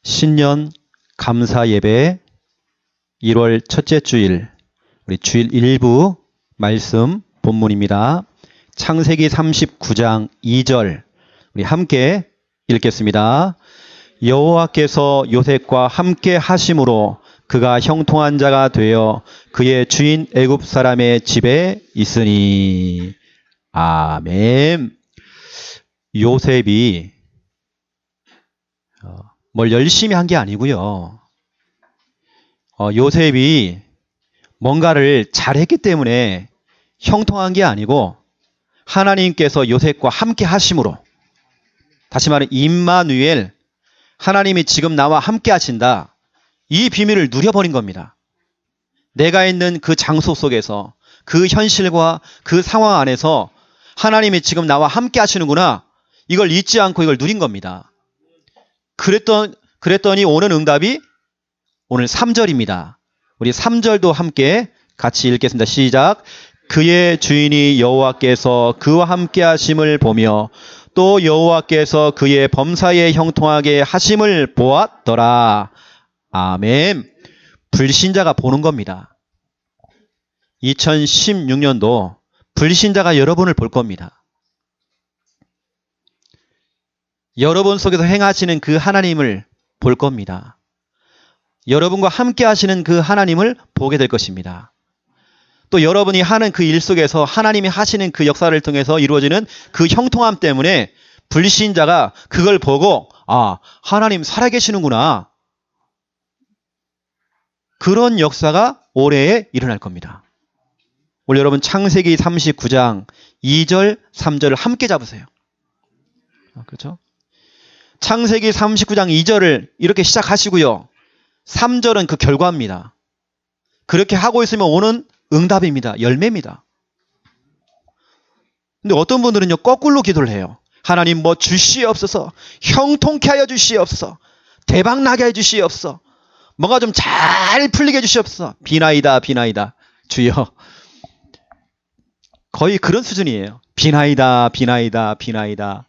신년 감사 예배 1월 첫째 주일, 우리 주일 1부 말씀 본문입니다. 창세기 39장 2절 우리 함께 읽겠습니다. 여호와께서 요셉과 함께 하심으로 그가 형통한 자가 되어 그의 주인 애굽 사람의 집에 있으니. 아멘. 요셉이 뭘 열심히 한 게 아니고요. 요셉이 뭔가를 잘했기 때문에 형통한 게 아니고 하나님께서 요셉과 함께 하심으로, 다시 말해 임마누엘, 하나님이 지금 나와 함께 하신다, 이 비밀을 누려버린 겁니다. 내가 있는 그 장소 속에서, 그 현실과 그 상황 안에서 하나님이 지금 나와 함께 하시는구나, 이걸 잊지 않고 이걸 누린 겁니다. 그랬더니 오는 응답이 오늘 3절입니다. 우리 3절도 함께 같이 읽겠습니다. 시작. 그의 주인이 여호와께서 그와 함께 하심을 보며 또 여호와께서 그의 범사에 형통하게 하심을 보았더라. 아멘. 불신자가 보는 겁니다. 2016년도 불신자가 여러분을 볼 겁니다. 여러분 속에서 행하시는 그 하나님을 볼 겁니다. 여러분과 함께 하시는 그 하나님을 보게 될 것입니다. 또 여러분이 하는 그 일 속에서 하나님이 하시는 그 역사를 통해서 이루어지는 그 형통함 때문에 불신자가 그걸 보고, 아, 하나님 살아계시는구나, 그런 역사가 올해에 일어날 겁니다. 오늘 여러분 창세기 39장 2절 3절을 함께 잡으세요. 그렇죠? 창세기 39장 2절을 이렇게 시작하시고요. 3절은 그 결과입니다. 그렇게 하고 있으면 오는 응답입니다. 열매입니다. 근데 어떤 분들은요, 거꾸로 기도를 해요. 하나님 뭐 주시옵소서, 형통케 하여 주시옵소서, 대박 나게 해 주시옵소서, 뭔가 좀 잘 풀리게 해 주시옵소서, 비나이다 비나이다 주여. 거의 그런 수준이에요. 비나이다 비나이다 비나이다.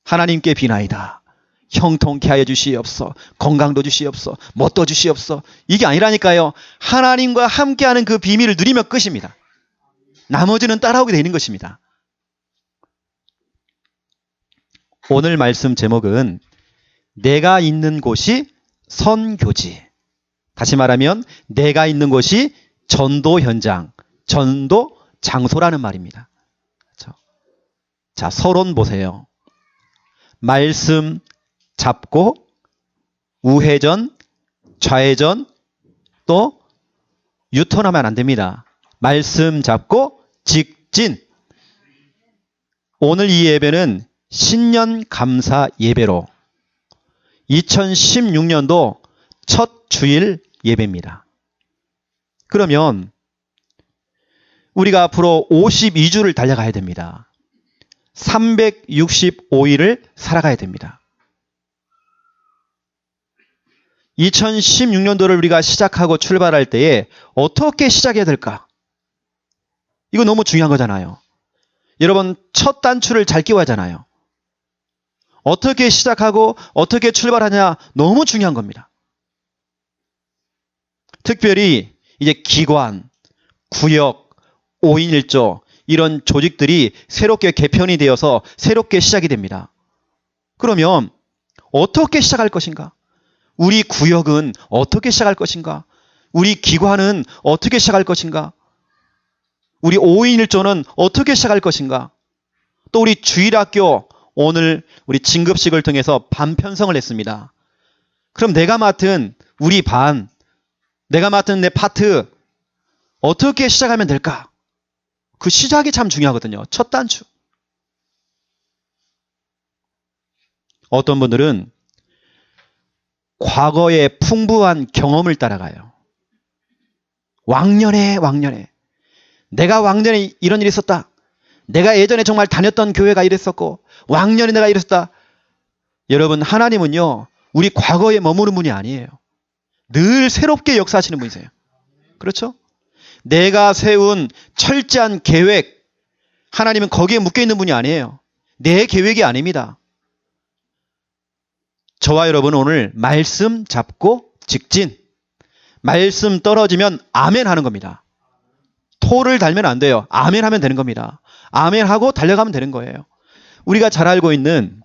하나님께 비나이다. 형통케 하여 주시옵소서, 건강도 주시옵소서, 뭣도 주시옵소서. 이게 아니라니까요. 하나님과 함께하는 그 비밀을 누리면 끝입니다. 나머지는 따라오게 되는 것입니다. 오늘 말씀 제목은 내가 있는 곳이 선교지. 다시 말하면 내가 있는 곳이 전도 현장, 전도 장소라는 말입니다. 그렇죠? 자, 서론 보세요. 말씀 잡고 우회전, 좌회전, 또 유턴하면 안 됩니다. 말씀 잡고 직진. 오늘 이 예배는 신년 감사 예배로 2016년도 첫 주일 예배입니다. 그러면 우리가 앞으로 52주를 달려가야 됩니다. 365일을 살아가야 됩니다. 2016년도를 우리가 시작하고 출발할 때에 어떻게 시작해야 될까? 이거 너무 중요한 거잖아요. 여러분, 첫 단추를 잘 끼워야 하잖아요. 어떻게 시작하고 어떻게 출발하냐, 너무 중요한 겁니다. 특별히 이제 기관, 구역, 5인 1조 이런 조직들이 새롭게 개편이 되어서 새롭게 시작이 됩니다. 그러면 어떻게 시작할 것인가? 우리 구역은 어떻게 시작할 것인가? 우리 기관은 어떻게 시작할 것인가? 우리 5인 1조는 어떻게 시작할 것인가? 또 우리 주일학교, 오늘 우리 진급식을 통해서 반 편성을 했습니다. 그럼 내가 맡은 우리 반, 내가 맡은 내 파트 어떻게 시작하면 될까? 그 시작이 참 중요하거든요. 첫 단추. 어떤 분들은 과거의 풍부한 경험을 따라가요. 왕년에 내가 왕년에 이런 일이 있었다. 내가 예전에 정말 다녔던 교회가 이랬었고 왕년에 내가 이랬었다. 여러분, 하나님은요, 우리 과거에 머무는 분이 아니에요. 늘 새롭게 역사하시는 분이세요. 그렇죠? 내가 세운 철저한 계획, 하나님은 거기에 묶여있는 분이 아니에요. 내 계획이 아닙니다. 저와 여러분 오늘 말씀 잡고 직진. 말씀 떨어지면 아멘 하는 겁니다. 토를 달면 안 돼요. 아멘 하면 되는 겁니다. 아멘 하고 달려가면 되는 거예요. 우리가 잘 알고 있는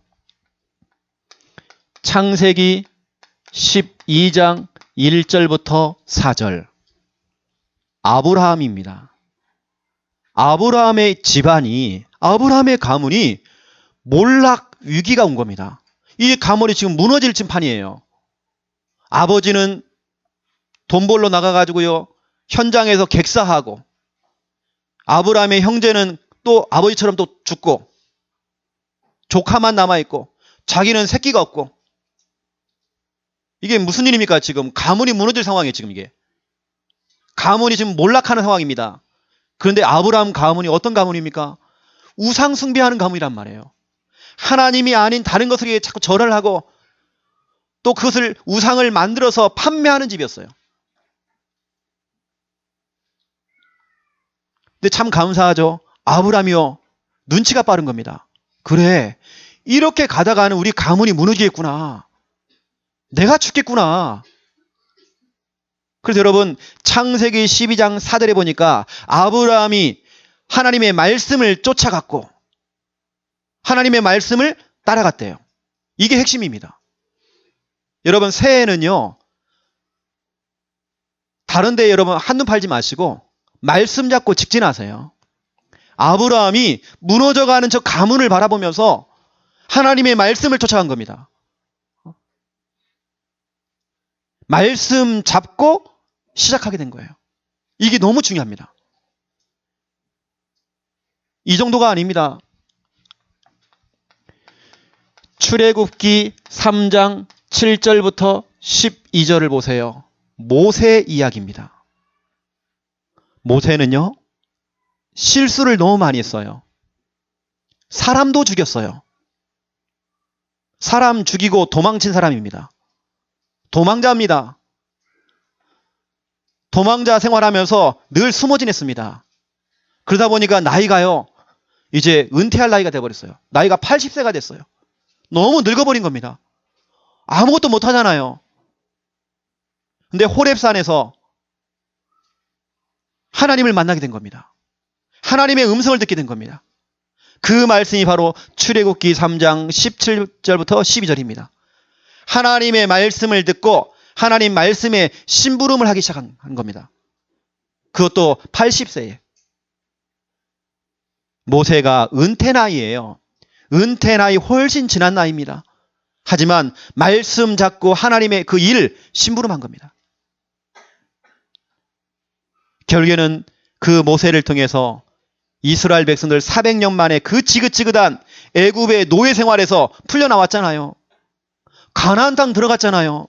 창세기 12장 1절부터 4절. 아브라함입니다. 아브라함의 집안이, 아브라함의 가문이 몰락 위기가 온 겁니다. 이 가문이 지금 무너질 판이에요. 아버지는 돈 벌러 나가가지고요, 현장에서 객사하고, 아브라함의 형제는 또 아버지처럼 또 죽고, 조카만 남아있고, 자기는 새끼가 없고, 이게 무슨 일입니까? 지금 가문이 무너질 상황이에요. 지금 이게 가문이 지금 몰락하는 상황입니다. 그런데 아브라함 가문이 어떤 가문입니까? 우상 숭배하는 가문이란 말이에요. 하나님이 아닌 다른 것을 자꾸 절을 하고 또 그것을 우상을 만들어서 판매하는 집이었어요. 근데 참 감사하죠. 아브라함이요, 눈치가 빠른 겁니다. 그래, 이렇게 가다가는 우리 가문이 무너지겠구나. 내가 죽겠구나. 그래서 여러분, 창세기 12장 4절에 보니까 아브라함이 하나님의 말씀을 쫓아갔고 하나님의 말씀을 따라갔대요. 이게 핵심입니다. 여러분, 새해에는요, 다른 데 여러분 한눈 팔지 마시고 말씀 잡고 직진하세요. 아브라함이 무너져가는 저 가문을 바라보면서 하나님의 말씀을 쫓아간 겁니다. 말씀 잡고 시작하게 된 거예요. 이게 너무 중요합니다. 이 정도가 아닙니다. 출애굽기 3장 7절부터 12절을 보세요. 모세 이야기입니다. 모세는요, 실수를 너무 많이 했어요. 사람도 죽였어요. 사람 죽이고 도망친 사람입니다. 도망자입니다. 도망자 생활하면서 늘 숨어 지냈습니다. 그러다 보니까 나이가요, 이제 은퇴할 나이가 돼버렸어요. 나이가 80세가 됐어요. 너무 늙어버린 겁니다. 아무것도 못하잖아요. 근데 호렙산에서 하나님을 만나게 된 겁니다. 하나님의 음성을 듣게 된 겁니다. 그 말씀이 바로 출애굽기 3장 17절부터 12절입니다. 하나님의 말씀을 듣고 하나님 말씀에 심부름을 하기 시작한 겁니다. 그것도 80세에. 모세가 은퇴 나이예요. 은퇴 나이 훨씬 지난 나이입니다. 하지만 말씀 잡고 하나님의 그 일 심부름한 겁니다. 결국에는 그 모세를 통해서 이스라엘 백성들 400년 만에 그 지긋지긋한 애굽의 노예 생활에서 풀려나왔잖아요. 가나안 땅 들어갔잖아요.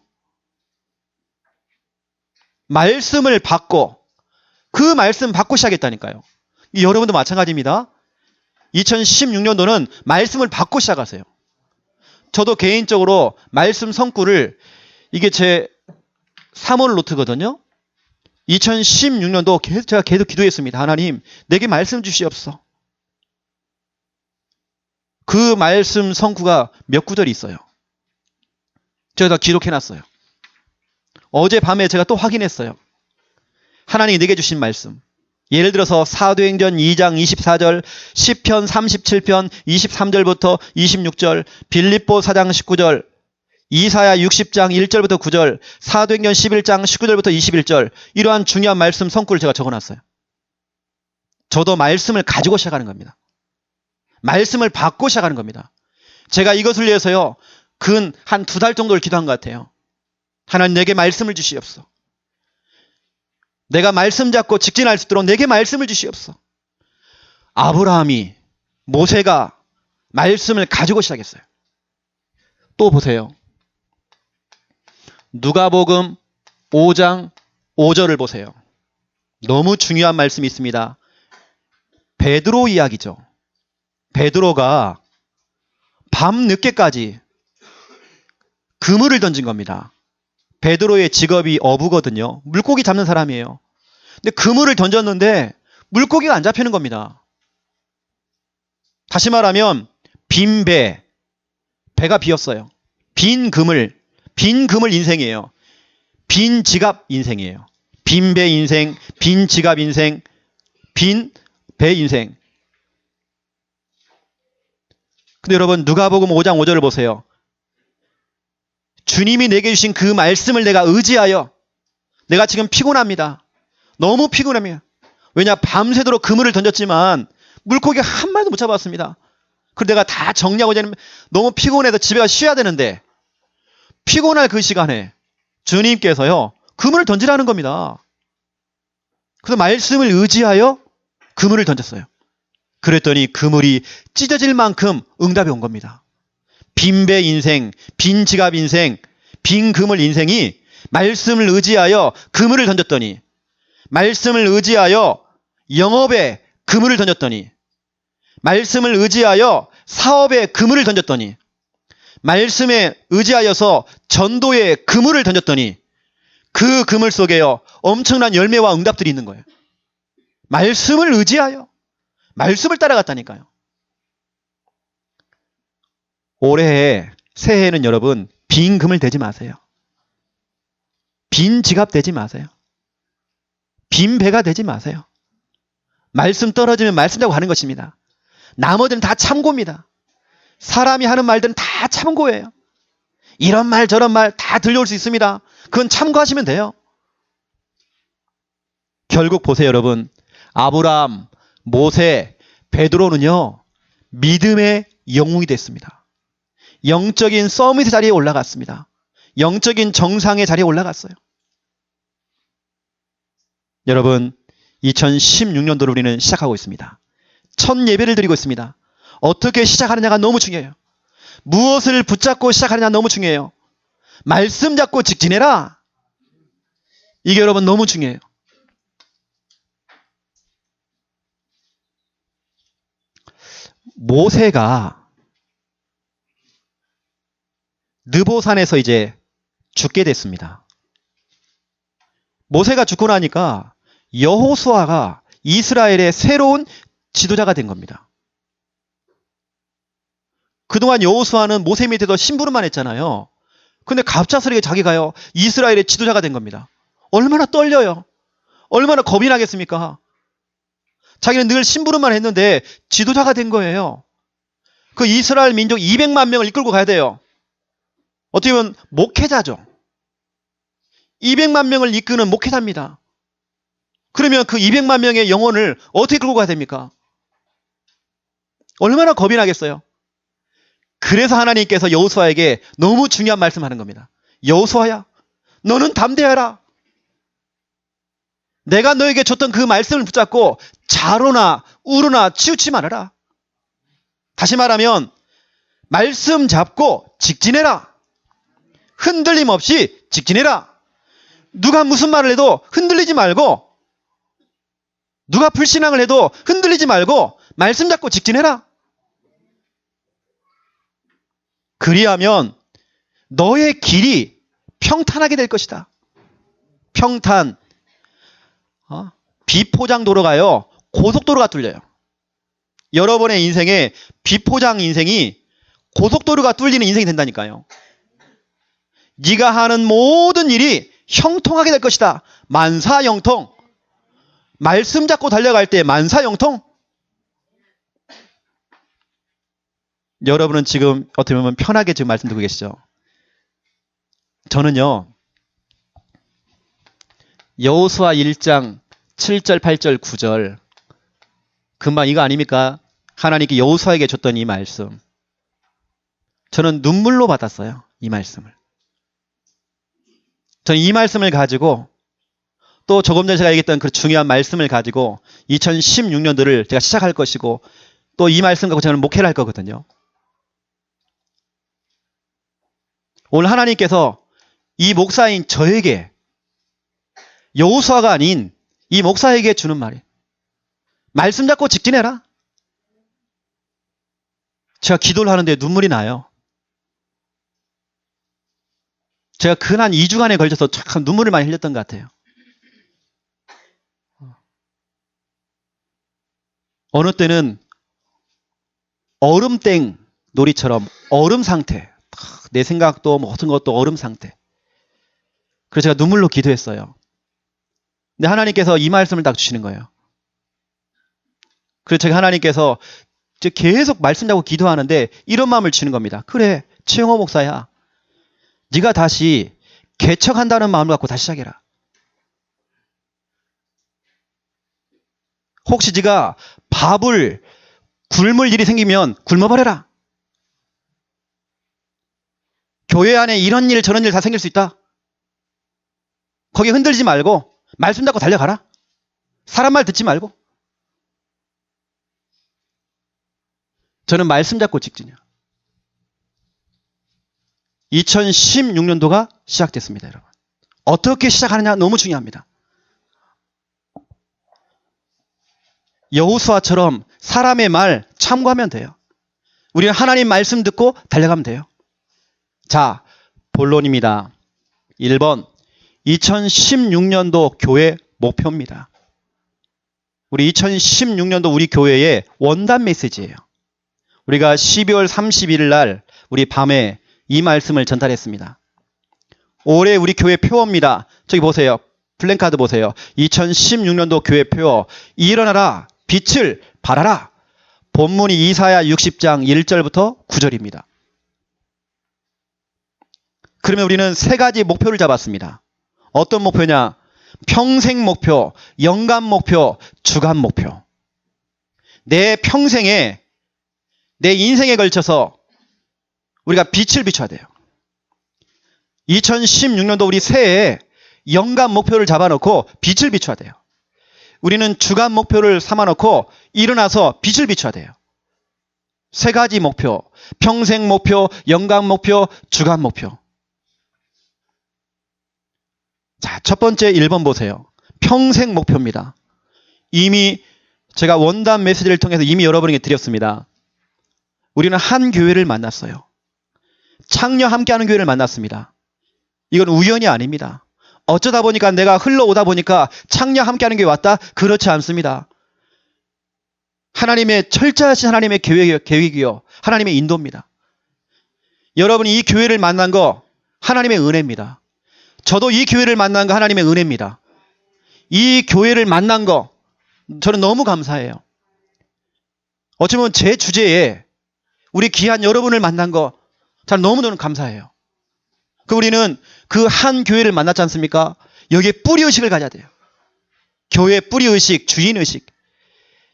말씀을 받고, 그 말씀 받고 시작했다니까요. 여러분도 마찬가지입니다. 2016년도는 말씀을 받고 시작하세요. 저도 개인적으로 말씀 성구를, 이게 제 3월 노트거든요. 2016년도 제가 계속 기도했습니다. 하나님, 내게 말씀 주시옵소서. 그 말씀 성구가 몇 구절이 있어요. 제가 다 기록해놨어요. 어젯밤에 제가 또 확인했어요. 하나님이 내게 주신 말씀. 예를 들어서 사도행전 2장 24절, 시편 37편 23절부터 26절, 빌립보 4장 19절, 이사야 60장 1절부터 9절, 사도행전 11장 19절부터 21절, 이러한 중요한 말씀 성구를 제가 적어놨어요. 저도 말씀을 가지고 시작하는 겁니다. 말씀을 받고 시작하는 겁니다. 제가 이것을 위해서요, 근 한 2달 정도를 기도한 것 같아요. 하나님, 내게 말씀을 주시옵소서. 내가 말씀 잡고 직진할 수 있도록 내게 말씀을 주시옵소서. 아브라함이, 모세가 말씀을 가지고 시작했어요. 또 보세요. 누가복음 5장 5절을 보세요. 너무 중요한 말씀이 있습니다. 베드로 이야기죠. 베드로가 밤늦게까지 그물을 던진 겁니다. 베드로의 직업이 어부거든요. 물고기 잡는 사람이에요. 근데 그물을 던졌는데 물고기가 안 잡히는 겁니다. 다시 말하면 빈 배가 비었어요. 빈 그물 인생이에요. 빈 지갑 인생이에요. 빈 배 인생, 빈 지갑 인생, 빈 배 인생. 근데 여러분 누가복음 5장 5절을 보세요. 주님이 내게 주신 그 말씀을 내가 의지하여 내가 지금 피곤합니다. 너무 피곤합니다. 왜냐 밤새도록 그물을 던졌지만 물고기 한 마리도 못 잡았습니다. 그리고 내가 다 정리하고자 하면 너무 피곤해서 집에 가서 쉬어야 되는데 피곤할 그 시간에 주님께서요 그물을 던지라는 겁니다. 그래서 말씀을 의지하여 그물을 던졌어요. 그랬더니 그물이 찢어질 만큼 응답이 온 겁니다. 빈 배 인생, 빈 지갑 인생, 빈 그물 인생이 말씀을 의지하여 그물을 던졌더니 말씀을 의지하여 영업에 그물을 던졌더니 말씀을 의지하여 사업에 그물을 던졌더니 말씀에 의지하여서 전도에 그물을 던졌더니 그 그물 속에요 엄청난 열매와 응답들이 있는 거예요. 말씀을 의지하여 말씀을 따라갔다니까요. 올해 새해에는 여러분 빈 그물 대지 마세요. 빈 지갑 대지 마세요. 빈 배가 되지 마세요. 말씀 떨어지면 말씀 자고 가는 것입니다. 나머지는 다 참고입니다. 사람이 하는 말들은 다 참고예요. 이런 말 저런 말 다 들려올 수 있습니다. 그건 참고하시면 돼요. 결국 보세요 여러분. 아브라함, 모세, 베드로는요. 믿음의 영웅이 됐습니다. 영적인 서밋의 자리에 올라갔습니다. 영적인 정상의 자리에 올라갔어요. 여러분 2016년도를 우리는 시작하고 있습니다. 첫 예배를 드리고 있습니다. 어떻게 시작하느냐가 너무 중요해요. 무엇을 붙잡고 시작하느냐 너무 중요해요. 말씀 잡고 직진해라. 이게 여러분 너무 중요해요. 모세가 느보산에서 이제 죽게 됐습니다. 모세가 죽고 나니까 여호수아가 이스라엘의 새로운 지도자가 된 겁니다. 그동안 여호수아는 모세 밑에서 심부름만 했잖아요. 근데 갑작스럽게 자기가요 이스라엘의 지도자가 된 겁니다. 얼마나 떨려요. 얼마나 겁이 나겠습니까? 자기는 늘 심부름만 했는데 지도자가 된 거예요. 그 이스라엘 민족 200만 명을 이끌고 가야 돼요. 어떻게 보면 목회자죠. 200만 명을 이끄는 목회자입니다. 그러면 그 200만 명의 영혼을 어떻게 끌고 가야 됩니까? 얼마나 겁이 나겠어요. 그래서 하나님께서 여호수아에게 너무 중요한 말씀하는 겁니다. 여호수아야, 너는 담대하라. 내가 너에게 줬던 그 말씀을 붙잡고 좌로나 우로나 치우치 말아라. 다시 말하면 말씀 잡고 직진해라. 흔들림 없이 직진해라. 누가 무슨 말을 해도 흔들리지 말고, 누가 불신앙을 해도 흔들리지 말고 말씀 잡고 직진해라. 그리하면 너의 길이 평탄하게 될 것이다. 평탄. 비포장도로가요 고속도로가 뚫려요. 여러분의 인생에 비포장 인생이 고속도로가 뚫리는 인생이 된다니까요. 네가 하는 모든 일이 형통하게 될 것이다. 만사형통. 말씀 잡고 달려갈 때 만사형통. 여러분은 지금 어떻게 보면 편하게 지금 말씀 듣고 계시죠? 저는요 여호수아 1장 7절 8절 9절 금방 이거 아닙니까? 하나님께 여호수아에게 줬던 이 말씀, 저는 눈물로 받았어요. 이 말씀을. 저는 이 말씀을 가지고 또 조금 전에 제가 얘기했던 그 중요한 말씀을 가지고 2016년도를 제가 시작할 것이고 또 이 말씀 갖고 저는 목회를 할 거거든요. 오늘 하나님께서 이 목사인 저에게, 여호수아가 아닌 이 목사에게 주는 말이, 말씀 잡고 직진해라. 제가 기도를 하는데 눈물이 나요. 제가 근 2주간에 걸쳐서 참 눈물을 많이 흘렸던 것 같아요. 어느 때는 얼음땡 놀이처럼 얼음 상태, 내 생각도 모든 것도 얼음 상태. 그래서 제가 눈물로 기도했어요. 근데 하나님께서 이 말씀을 딱 주시는 거예요. 그래서 제가 하나님께서 계속 말씀 잡고 기도하는데 이런 마음을 주는 겁니다. 그래, 최영호 목사야. 네가 다시 개척한다는 마음을 갖고 다시 시작해라. 혹시 네가 밥을 굶을 일이 생기면 굶어버려라. 교회 안에 이런 일 저런 일 다 생길 수 있다. 거기 흔들리지 말고 말씀 잡고 달려가라. 사람 말 듣지 말고. 저는 말씀 잡고 직진이요. 2016년도가 시작됐습니다, 여러분. 어떻게 시작하느냐 너무 중요합니다. 여호수아처럼 사람의 말 참고하면 돼요. 우리는 하나님 말씀 듣고 달려가면 돼요. 자, 본론입니다. 1번, 2016년도 교회 목표입니다. 우리 2016년도 우리 교회의 원단 메시지예요. 우리가 12월 31일 날 우리 밤에 이 말씀을 전달했습니다. 올해 우리 교회 표어입니다. 저기 보세요. 플랜카드 보세요. 2016년도 교회 표어. 일어나라. 빛을 발하라. 본문이 이사야 60장 1절부터 9절입니다. 그러면 우리는 세 가지 목표를 잡았습니다. 어떤 목표냐? 평생 목표, 연간 목표, 주간 목표. 내 평생에, 내 인생에 걸쳐서 우리가 빛을 비춰야 돼요. 2016년도 우리 새해에 연간 목표를 잡아놓고 빛을 비춰야 돼요. 우리는 주간 목표를 삼아놓고 일어나서 빛을 비춰야 돼요. 세 가지 목표, 평생 목표, 연간 목표, 주간 목표. 자, 첫 번째 1번 보세요. 평생 목표입니다. 이미 제가 원단 메시지를 통해서 이미 여러분에게 드렸습니다. 우리는 한 교회를 만났어요. 창녀 함께하는 교회를 만났습니다. 이건 우연이 아닙니다. 어쩌다 보니까 내가 흘러오다 보니까 창녀 함께하는 교회 왔다? 그렇지 않습니다. 하나님의 철저하신 하나님의 계획이요. 하나님의 인도입니다. 여러분이 이 교회를 만난 거 하나님의 은혜입니다. 저도 이 교회를 만난 거 하나님의 은혜입니다. 이 교회를 만난 거 저는 너무 감사해요. 어쩌면 제 주제에 우리 귀한 여러분을 만난 거 참 너무너무 감사해요. 그 우리는 그 한 교회를 만났지 않습니까? 여기에 뿌리의식을 가져야 돼요. 교회 뿌리의식, 주인의식.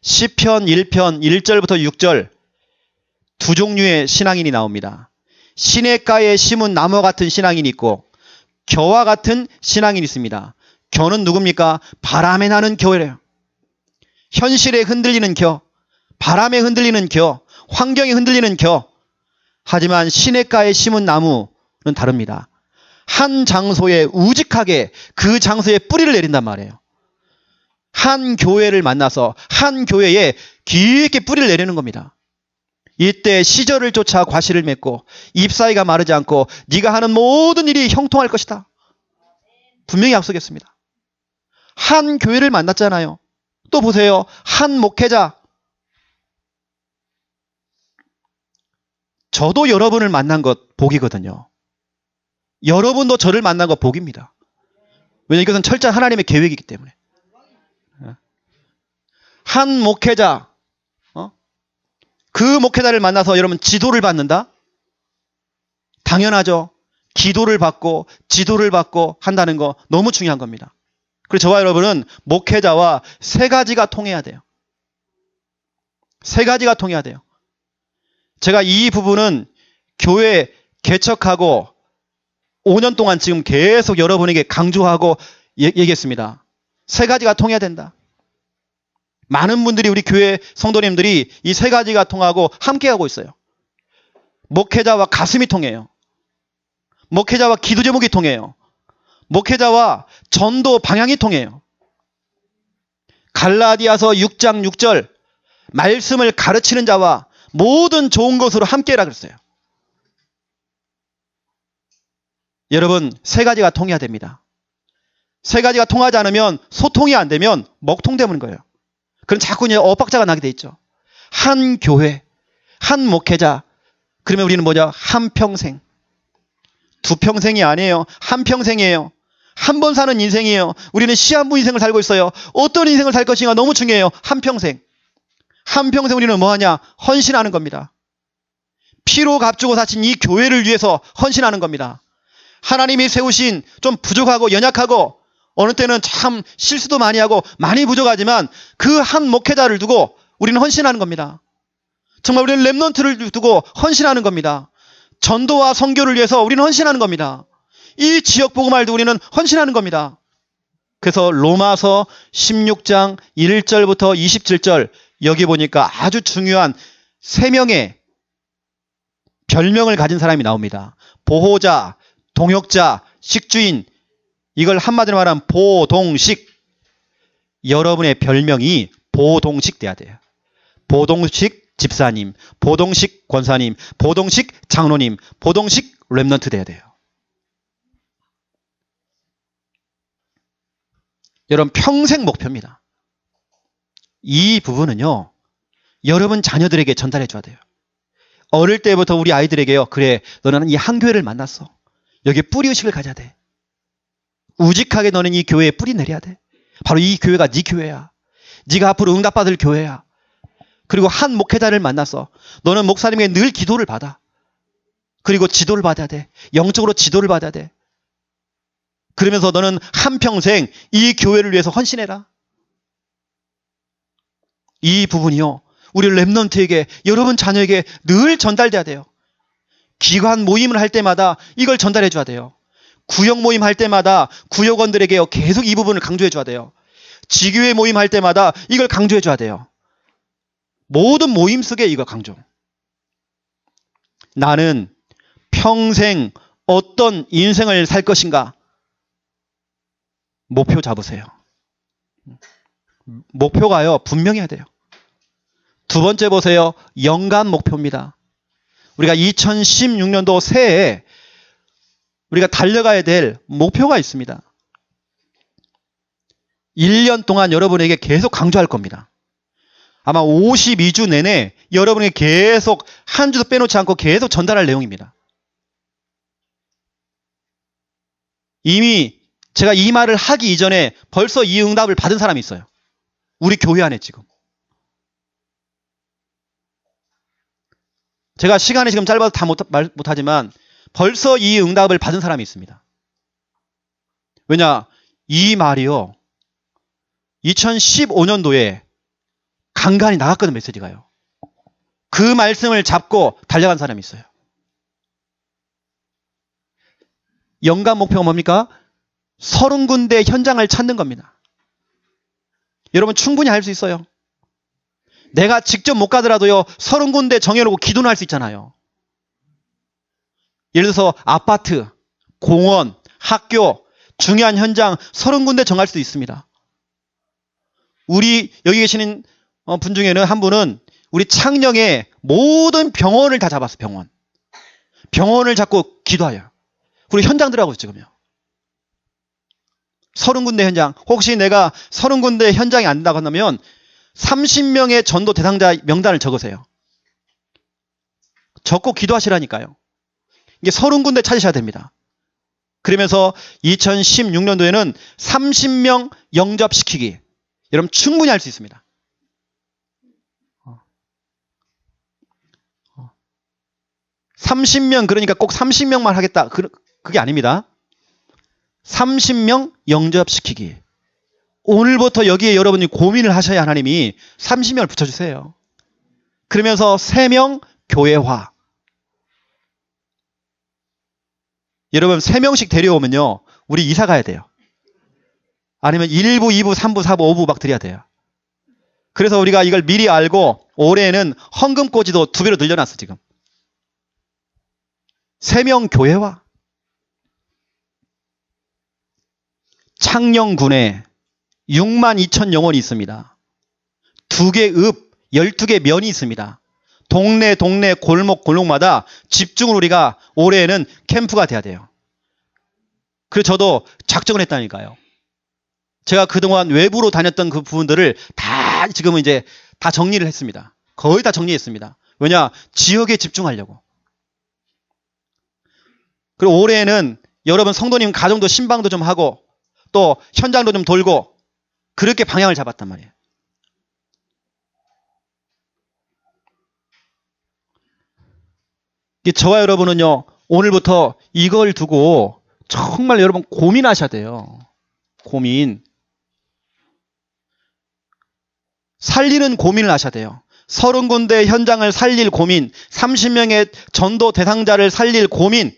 시편 1편 1절부터 6절 두 종류의 신앙인이 나옵니다. 시냇가에 심은 나무 같은 신앙인이 있고 겨와 같은 신앙인이 있습니다. 겨는 누굽니까? 바람에 나는 겨래요. 현실에 흔들리는 겨, 바람에 흔들리는 겨, 환경에 흔들리는 겨. 하지만 시냇가에 심은 나무는 다릅니다. 한 장소에 우직하게 그 장소에 뿌리를 내린단 말이에요. 한 교회를 만나서 한 교회에 깊게 뿌리를 내리는 겁니다. 이때 시절을 쫓아 과실을 맺고 잎사귀가 마르지 않고 네가 하는 모든 일이 형통할 것이다. 분명히 약속했습니다. 한 교회를 만났잖아요. 또 보세요. 한 목회자. 저도 여러분을 만난 것 복이거든요. 여러분도 저를 만난 것 복입니다. 왜냐하면 이것은 철저한 하나님의 계획이기 때문에. 한 목회자, 그 목회자를 만나서 여러분 지도를 받는다? 당연하죠. 기도를 받고 지도를 받고 한다는 거 너무 중요한 겁니다. 그래서 저와 여러분은 목회자와 세 가지가 통해야 돼요. 세 가지가 통해야 돼요. 제가 이 부분은 교회 개척하고 5년 동안 지금 계속 여러분에게 강조하고 얘기했습니다. 세 가지가 통해야 된다. 많은 분들이 우리 교회 성도님들이 이 세 가지가 통하고 함께하고 있어요. 목회자와 가슴이 통해요. 목회자와 기도 제목이 통해요. 목회자와 전도 방향이 통해요. 갈라디아서 6장 6절 말씀을 가르치는 자와 모든 좋은 것으로 함께라 그랬어요. 여러분 세 가지가 통해야 됩니다. 세 가지가 통하지 않으면 소통이 안 되면 먹통 때문인 거예요. 그럼 자꾸 이제 엇박자가 나게 돼 있죠. 한 교회, 한 목회자, 그러면 우리는 뭐냐? 한 평생. 두 평생이 아니에요. 한 평생이에요. 한 번 사는 인생이에요. 우리는 시한부 인생을 살고 있어요. 어떤 인생을 살 것인가 너무 중요해요. 한 평생. 한 평생 우리는 뭐하냐? 헌신하는 겁니다. 피로 값주고 사신 이 교회를 위해서 헌신하는 겁니다. 하나님이 세우신 좀 부족하고 연약하고 어느 때는 참 실수도 많이 하고 많이 부족하지만 그 한 목회자를 두고 우리는 헌신하는 겁니다. 정말 우리는 렘넌트를 두고 헌신하는 겁니다. 전도와 선교를 위해서 우리는 헌신하는 겁니다. 이 지역 복음화에도 우리는 헌신하는 겁니다. 그래서 로마서 16장 1절부터 27절 여기 보니까 아주 중요한 3명의 별명을 가진 사람이 나옵니다. 보호자, 동역자, 식주인. 이걸 한마디로 말하면 보동식. 여러분의 별명이 보동식 돼야 돼요. 보동식 집사님, 보동식 권사님, 보동식 장로님, 보동식 렘넌트 돼야 돼요. 여러분 평생 목표입니다. 이 부분은요. 여러분 자녀들에게 전달해 줘야 돼요. 어릴 때부터 우리 아이들에게요. 그래, 너는 이 한 교회를 만났어. 여기에 뿌리의식을 가져야 돼. 우직하게 너는 이 교회에 뿌리 내려야 돼. 바로 이 교회가 네 교회야. 네가 앞으로 응답받을 교회야. 그리고 한 목회자를 만났어. 너는 목사님에게 늘 기도를 받아. 그리고 지도를 받아야 돼. 영적으로 지도를 받아야 돼. 그러면서 너는 한평생 이 교회를 위해서 헌신해라. 이 부분이요. 우리 렘넌트에게, 여러분 자녀에게 늘 전달돼야 돼요. 기관 모임을 할 때마다 이걸 전달해 줘야 돼요. 구역 모임 할 때마다 구역원들에게 계속 이 부분을 강조해 줘야 돼요. 지교회 모임 할 때마다 이걸 강조해 줘야 돼요. 모든 모임 속에 이거 강조. 나는 평생 어떤 인생을 살 것인가? 목표 잡으세요. 목표가요, 분명해야 돼요. 두 번째 보세요. 연간 목표입니다. 우리가 2016년도 새해에 우리가 달려가야 될 목표가 있습니다. 1년 동안 여러분에게 계속 강조할 겁니다. 아마 52주 내내 여러분에게 계속 한 주도 빼놓지 않고 계속 전달할 내용입니다. 이미 제가 이 말을 하기 이전에 벌써 이 응답을 받은 사람이 있어요. 우리 교회 안에 지금. 제가 시간이 지금 짧아서 다 못하지만 벌써 이 응답을 받은 사람이 있습니다. 왜냐? 이 말이요. 2015년도에 간간히 나갔거든, 메시지가요. 그 말씀을 잡고 달려간 사람이 있어요. 연간 목표가 뭡니까? 30군데 현장을 찾는 겁니다. 여러분 충분히 할 수 있어요. 내가 직접 못 가더라도요. 30군데 정해놓고 기도는 할 수 있잖아요. 예를 들어서 아파트, 공원, 학교, 중요한 현장 30군데 정할 수도 있습니다. 우리 여기 계시는 분 중에는 한 분은 우리 창녕에 모든 병원을 다 잡았어요. 병원. 병원을 잡고 기도해요. 그리고 현장 들어가고 지금요. 30군데 현장. 혹시 내가 30군데 현장이 안 된다고 한다면 30명의 전도 대상자 명단을 적으세요. 적고 기도하시라니까요. 이게 30군데 찾으셔야 됩니다. 그러면서 2016년도에는 30명 영접시키기. 여러분 충분히 할 수 있습니다. 30명 그러니까 꼭 30명만 하겠다. 그게 아닙니다. 30명 영접시키기. 오늘부터 여기에 여러분이 고민을 하셔야 하나님이 30명을 붙여주세요. 그러면서 3명 교회화. 여러분 3명씩 데려오면요. 우리 이사 가야 돼요. 아니면 1부, 2부, 3부, 4부, 5부 막 드려야 돼요. 그래서 우리가 이걸 미리 알고 올해는 헌금꽂이도 2배로 늘려놨어 지금. 3명 교회화. 창녕군에 62,000 영혼이 있습니다. 2개 읍, 12개 면이 있습니다. 동네 골목마다 집중으로 우리가 올해에는 캠프가 돼야 돼요. 그래서 저도 작정을 했다니까요. 제가 그동안 외부로 다녔던 그 부분들을 다 지금은 이제 다 정리를 했습니다. 거의 다 정리했습니다. 왜냐? 지역에 집중하려고. 그리고 올해는 여러분 성도님 가정도 신방도 좀 하고 또 현장도 좀 돌고 그렇게 방향을 잡았단 말이에요. 저와 여러분은요, 오늘부터 이걸 두고 정말 여러분 고민하셔야 돼요. 고민. 살리는 고민을 하셔야 돼요. 30군데 현장을 살릴 고민, 30명의 전도 대상자를 살릴 고민.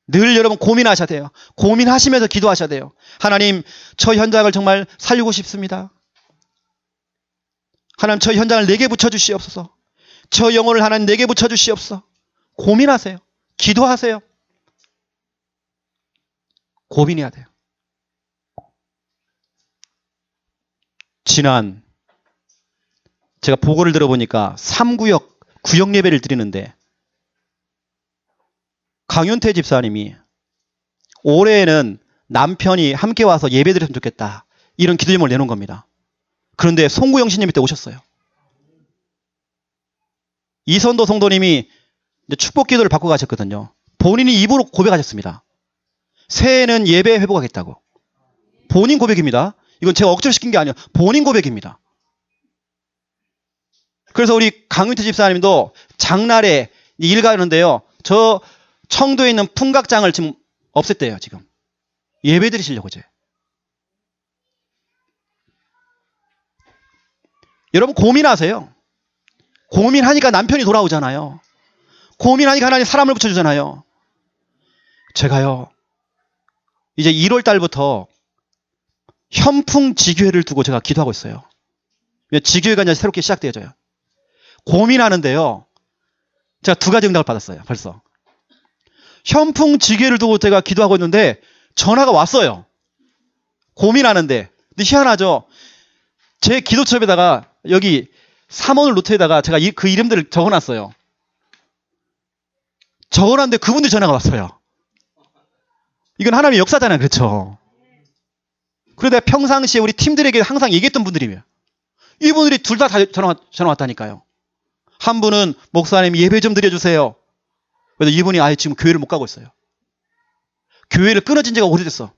늘 여러분 고민하셔야 돼요. 고민하시면서 기도하셔야 돼요. 하나님, 저 현장을 정말 살리고 싶습니다. 하나님, 저 현장을 내게 붙여주시옵소서. 저 영혼을 하나님 내게 붙여주시옵소서. 고민하세요. 기도하세요. 고민해야 돼요. 제가 보고를 들어보니까 3구역 구역 예배를 드리는데 강윤태 집사님이 올해에는 남편이 함께 와서 예배 드렸으면 좋겠다. 이런 기도 제목을 내놓은 겁니다. 그런데 송구영 신님이 때 오셨어요. 이선도 성도님이 이제 축복 기도를 받고 가셨거든요. 본인이 입으로 고백하셨습니다. 새해에는 예배 회복하겠다고. 본인 고백입니다. 이건 제가 억지로 시킨 게 아니에요. 본인 고백입니다. 그래서 우리 강윤태 집사님도 장날에 일 가는데요. 저 청도에 있는 풍각장을 지금 없앴대요. 지금. 예배 드리시려고 이제. 여러분 고민하세요. 고민하니까 남편이 돌아오잖아요. 고민하니까 하나님 사람을 붙여주잖아요. 제가요, 이제 1월 달부터 현풍지교회를 두고 제가 기도하고 있어요. 지교회가 이제 새롭게 시작되어져요. 고민하는데요. 제가 2가지 응답을 받았어요. 벌써. 현풍지교회를 두고 제가 기도하고 있는데 전화가 왔어요. 고민하는데. 근데 희한하죠. 제 기도첩에다가 여기 3월 노트에다가 제가 그 이름들을 적어놨어요. 적어놨는데 그분들 전화가 왔어요. 이건 하나님의 역사잖아요. 그렇죠? 그러다 평상시에 우리 팀들에게 항상 얘기했던 분들이에요. 이분들이 둘 다 전화 왔다니까요. 한 분은 목사님 예배 좀 드려주세요. 그래서 이분이 아예 지금 교회를 못 가고 있어요. 교회를 끊어진 지가 오래됐어.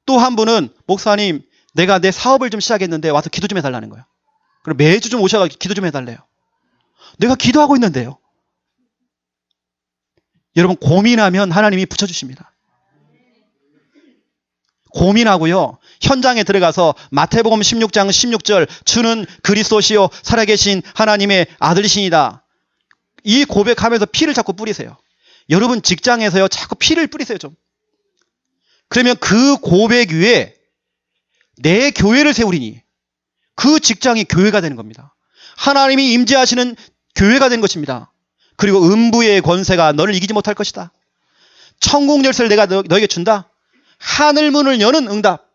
또 한 분은 목사님 내가 내 사업을 좀 시작했는데 와서 기도 좀 해달라는 거예요. 그럼 매주 좀 오셔가지고 기도 좀 해달래요. 내가 기도하고 있는데요. 여러분 고민하면 하나님이 붙여주십니다. 고민하고요. 현장에 들어가서 마태복음 16장 16절 주는 그리스도시요 살아계신 하나님의 아들이시니다. 이 고백하면서 피를 자꾸 뿌리세요. 여러분 직장에서요. 자꾸 피를 뿌리세요. 좀. 그러면 그 고백 위에 내 교회를 세우리니 그 직장이 교회가 되는 겁니다. 하나님이 임재하시는 교회가 된 것입니다. 그리고 음부의 권세가 너를 이기지 못할 것이다. 천국 열쇠를 내가 너에게 준다. 하늘 문을 여는 응답.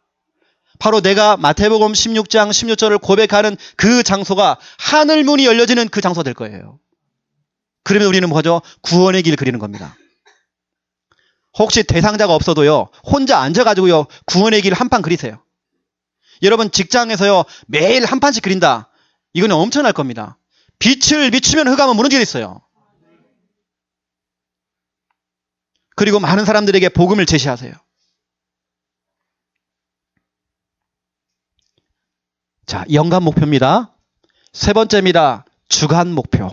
바로 내가 마태복음 16장 16절을 고백하는 그 장소가 하늘 문이 열려지는 그 장소가 될 거예요. 그러면 우리는 뭐죠? 구원의 길 그리는 겁니다. 혹시 대상자가 없어도요. 혼자 앉아가지고요. 구원의 길 한 판 그리세요. 여러분 직장에서요. 매일 한 판씩 그린다. 이거는 엄청날 겁니다. 빛을 비추면 흑암은 무너지게 있어요. 그리고 많은 사람들에게 복음을 제시하세요. 자, 연간 목표입니다. 3번째입니다. 주간 목표.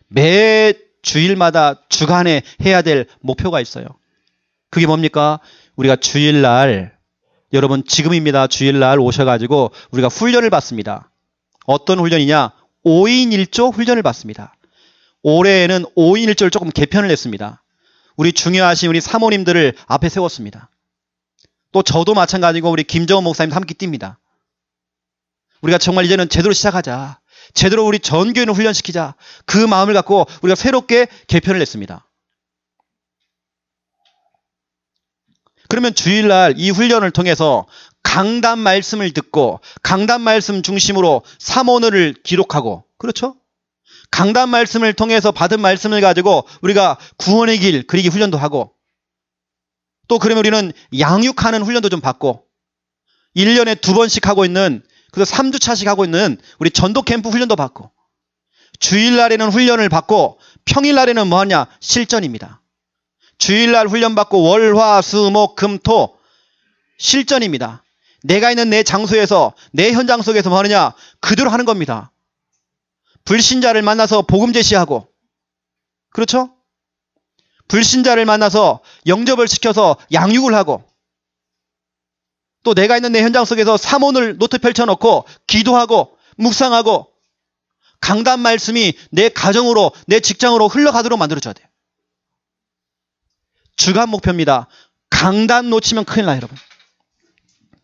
매 주일마다 주간에 해야 될 목표가 있어요. 그게 뭡니까? 우리가 주일날, 여러분 지금입니다. 주일날 오셔가지고 우리가 훈련을 받습니다. 어떤 훈련이냐? 5인 1조 훈련을 받습니다. 올해에는 5인 1조를 조금 개편을 했습니다. 우리 중요하신 우리 사모님들을 앞에 세웠습니다. 또 저도 마찬가지고 우리 김정은 목사님 함께 뜁니다. 우리가 정말 이제는 제대로 시작하자. 제대로 우리 전교회를 훈련시키자. 그 마음을 갖고 우리가 새롭게 개편을 했습니다. 그러면 주일날 이 훈련을 통해서 강단 말씀을 듣고 강단 말씀 중심으로 사모를 기록하고 그렇죠? 강단 말씀을 통해서 받은 말씀을 가지고 우리가 구원의 길 그리기 훈련도 하고 또 그러면 우리는 양육하는 훈련도 좀 받고 1년에 2번씩 하고 있는 그래서 3주차씩 하고 있는 우리 전도 캠프 훈련도 받고 주일날에는 훈련을 받고 평일날에는 뭐하냐? 실전입니다. 주일날 훈련받고 월, 화, 수, 목, 금, 토 실전입니다. 내가 있는 내 장소에서 내 현장 속에서 뭐하느냐? 그대로 하는 겁니다. 불신자를 만나서 복음 제시하고, 그렇죠? 불신자를 만나서 영접을 시켜서 양육을 하고, 또 내가 있는 내 현장 속에서 사문을 노트 펼쳐놓고 기도하고 묵상하고 강단 말씀이 내 가정으로 내 직장으로 흘러가도록 만들어줘야 돼요. 주간 목표입니다. 강단 놓치면 큰일 나요, 여러분.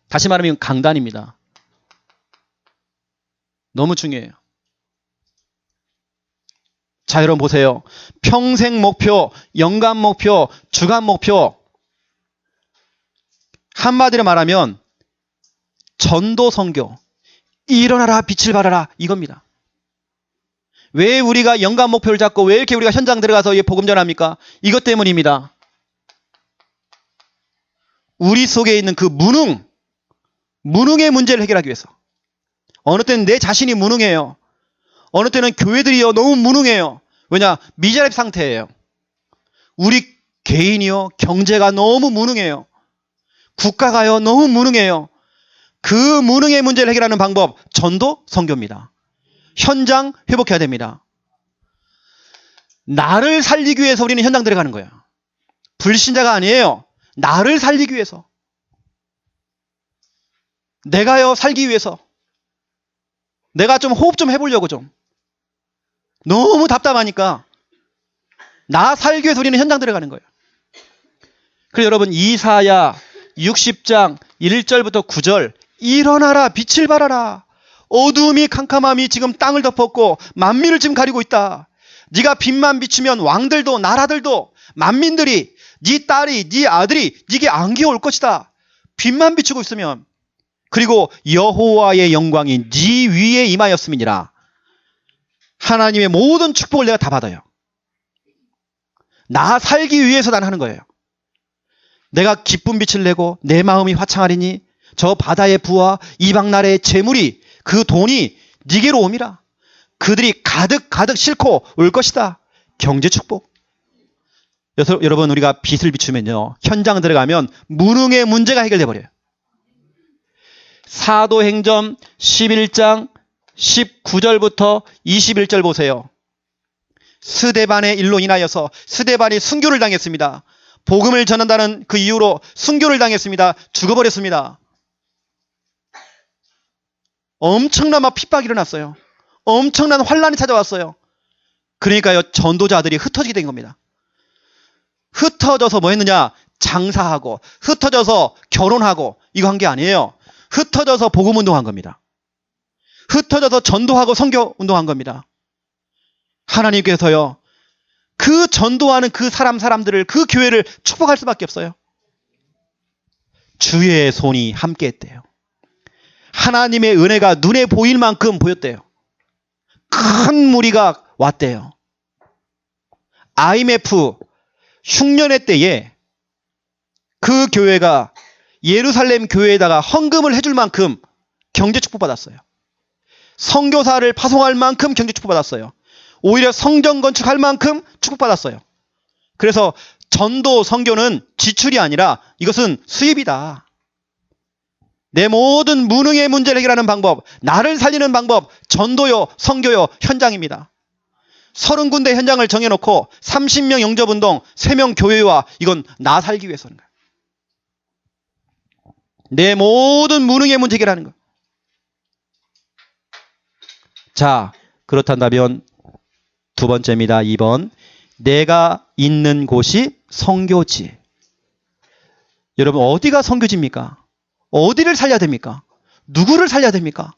다시 말하면 강단입니다. 너무 중요해요. 자, 여러분 보세요. 평생 목표, 연간 목표, 주간 목표. 한마디로 말하면 전도 선교. 일어나라 빛을 발하라 이겁니다. 왜 우리가 연간 목표를 잡고 왜 이렇게 우리가 현장 들어가서 복음 전합니까? 이것 때문입니다. 우리 속에 있는 그 무능의 문제를 해결하기 위해서. 어느 때는 내 자신이 무능해요. 어느 때는 교회들이요 너무 무능해요. 왜냐? 미자립 상태예요. 우리 개인이요 경제가 너무 무능해요. 국가가요 너무 무능해요. 그 무능의 문제를 해결하는 방법 전도 선교입니다. 현장 회복해야 됩니다. 나를 살리기 위해서 우리는 현장 들어가는 거예요. 불신자가 아니에요. 나를 살리기 위해서. 내가요 살기 위해서. 내가 좀 호흡 좀 해보려고 좀. 너무 답답하니까 나 살기 위해서 우리는 현장 들어가는 거예요. 그래서 여러분 이사야 60장 1절부터 9절 일어나라 빛을 발하라. 어두움이 캄캄함이 지금 땅을 덮었고 만민을 지금 가리고 있다. 네가 빛만 비추면 왕들도 나라들도 만민들이 네 딸이 네 아들이 네게 안겨올 것이다. 빛만 비추고 있으면. 그리고 여호와의 영광이 네 위에 임하였음이니라. 하나님의 모든 축복을 내가 다 받아요. 나 살기 위해서 난 하는 거예요. 내가 기쁜 빛을 내고 내 마음이 화창하리니 저 바다의 부와 이방 나라의 재물이 그 돈이 네게로 옴이라. 그들이 가득 싣고 올 것이다. 경제 축복. 여러분 우리가 빛을 비추면요 현장 들어가면 무능의 문제가 해결돼 버려요. 사도행전 11장 19절부터 21절 보세요. 스데반의 일로 인하여서 스데반이 순교를 당했습니다. 복음을 전한다는 그 이유로 순교를 당했습니다. 죽어버렸습니다. 엄청난 핍박이 일어났어요. 엄청난 환란이 찾아왔어요. 그러니까요 전도자들이 흩어지게 된 겁니다. 흩어져서 뭐 했느냐? 장사하고 흩어져서 결혼하고 이거 한 게 아니에요. 흩어져서 복음 운동한 겁니다. 흩어져서 전도하고 선교 운동한 겁니다. 하나님께서요 그 전도하는 그 사람들을 그 교회를 축복할 수밖에 없어요. 주의 손이 함께했대요. 하나님의 은혜가 눈에 보일 만큼 보였대요. 큰 무리가 왔대요. IMF 흉년의 때에 그 교회가 예루살렘 교회에다가 헌금을 해줄 만큼 경제 축복받았어요. 선교사를 파송할 만큼 경제 축복받았어요. 오히려 성전 건축할 만큼 축복받았어요. 그래서 전도 선교는 지출이 아니라 이것은 수입이다. 내 모든 무능의 문제를 해결하는 방법, 나를 살리는 방법, 전도요, 선교요, 현장입니다. 30군데 현장을 정해놓고 30명 영접운동, 3명 교회와 이건 나 살기 위해서는 거야. 내 모든 무능의 문제 해결하는 거. 자, 그렇단다면 두 번째입니다. 2번. 내가 있는 곳이 선교지. 여러분 어디가 선교지입니까? 어디를 살려야 됩니까? 누구를 살려야 됩니까?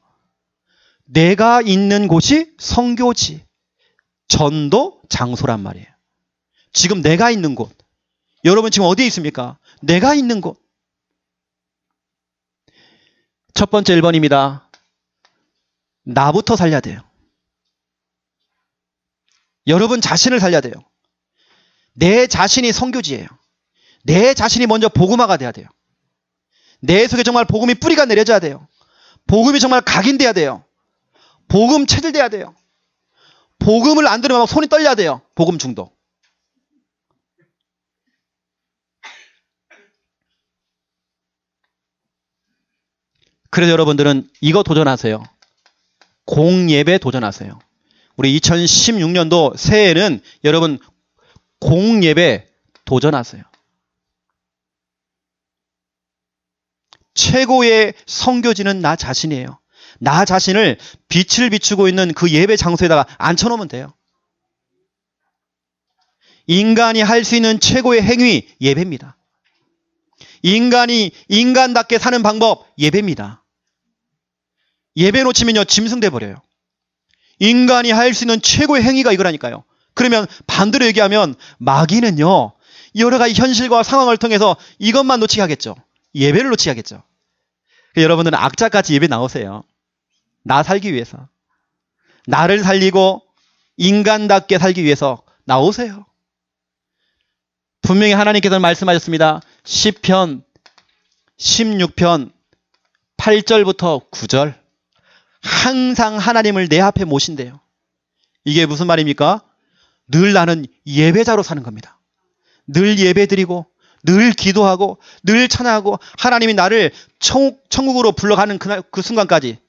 내가 있는 곳이 선교지. 전도 장소란 말이에요. 지금 내가 있는 곳. 여러분 지금 어디에 있습니까? 내가 있는 곳. 첫 번째 1번입니다. 나부터 살려야 돼요. 여러분 자신을 살려야 돼요. 내 자신이 선교지예요. 내 자신이 먼저 복음화가 돼야 돼요. 내 속에 정말 복음이 뿌리가 내려져야 돼요. 복음이 정말 각인돼야 돼요. 복음 체질돼야 돼요. 복음을 안 들으면 막 손이 떨려야 돼요. 복음 중독. 그래서 여러분들은 이거 도전하세요. 공예배 도전하세요. 우리 2016년도 새해에는 여러분 공예배 도전하세요. 최고의 선교지는 나 자신이에요. 나 자신을 빛을 비추고 있는 그 예배 장소에다가 앉혀놓으면 돼요. 인간이 할 수 있는 최고의 행위 예배입니다. 인간이 인간답게 사는 방법 예배입니다. 예배 놓치면요 짐승돼 버려요. 인간이 할 수 있는 최고의 행위가 이거라니까요. 그러면 반대로 얘기하면 마귀는요 여러 가지 현실과 상황을 통해서 이것만 놓치게 하겠죠. 예배를 놓치게 하겠죠. 여러분들은 악자같이 예배 나오세요. 나 살기 위해서. 나를 살리고 인간답게 살기 위해서 나오세요. 분명히 하나님께서는 말씀하셨습니다. 시편 16편 8절부터 9절. 항상 하나님을 내 앞에 모신대요. 이게 무슨 말입니까? 늘 나는 예배자로 사는 겁니다. 늘 예배드리고 늘 기도하고 늘 찬양하고 하나님이 나를 천국으로 불러가는 그 순간까지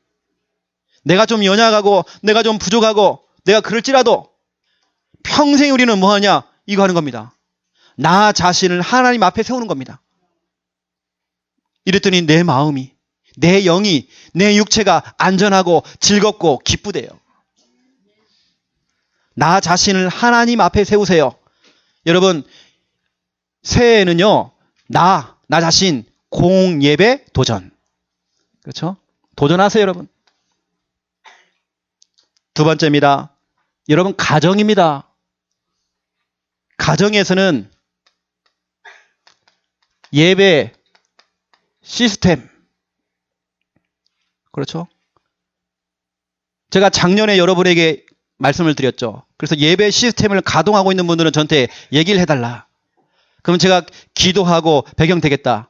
내가 좀 연약하고 내가 좀 부족하고 내가 그럴지라도 평생 우리는 뭐하냐? 이거 하는 겁니다. 나 자신을 하나님 앞에 세우는 겁니다. 이랬더니 내 마음이 내 영이 내 육체가 안전하고 즐겁고 기쁘대요. 나 자신을 하나님 앞에 세우세요. 여러분 새해에는요 나 자신 공예배 도전. 그렇죠? 도전하세요 여러분. 두 번째입니다. 여러분 가정입니다. 가정에서는 예배 시스템. 그렇죠? 제가 작년에 여러분에게 말씀을 드렸죠. 그래서 예배 시스템을 가동하고 있는 분들은 저한테 얘기를 해달라. 그럼 제가 기도하고 배경 되겠다.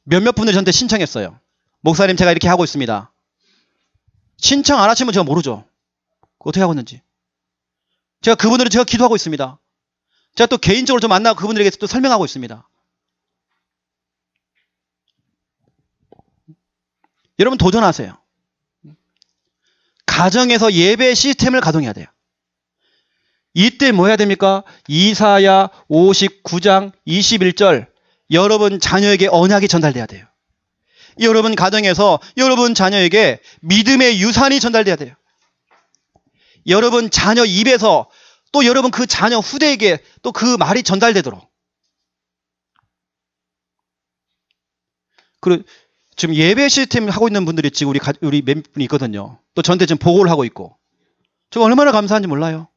몇몇 분들이 저한테 신청했어요. 목사님 제가 이렇게 하고 있습니다. 신청 안 하시면 제가 모르죠. 어떻게 하고 있는지. 제가 그분들은 제가 기도하고 있습니다. 제가 또 개인적으로 좀 만나고 그분들에게 또 설명하고 있습니다. 여러분 도전하세요. 가정에서 예배 시스템을 가동해야 돼요. 이때 뭐 해야 됩니까? 이사야 59장 21절 여러분 자녀에게 언약이 전달돼야 돼요. 여러분 가정에서 여러분 자녀에게 믿음의 유산이 전달돼야 돼요. 여러분 자녀 입에서 또 여러분 그 자녀 후대에게 또 그 말이 전달되도록. 그리고 지금 예배 시스템 하고 있는 분들이 지금 우리 몇 분이 있거든요. 또 저한테 지금 보고를 하고 있고. 제가 얼마나 감사한지 몰라요.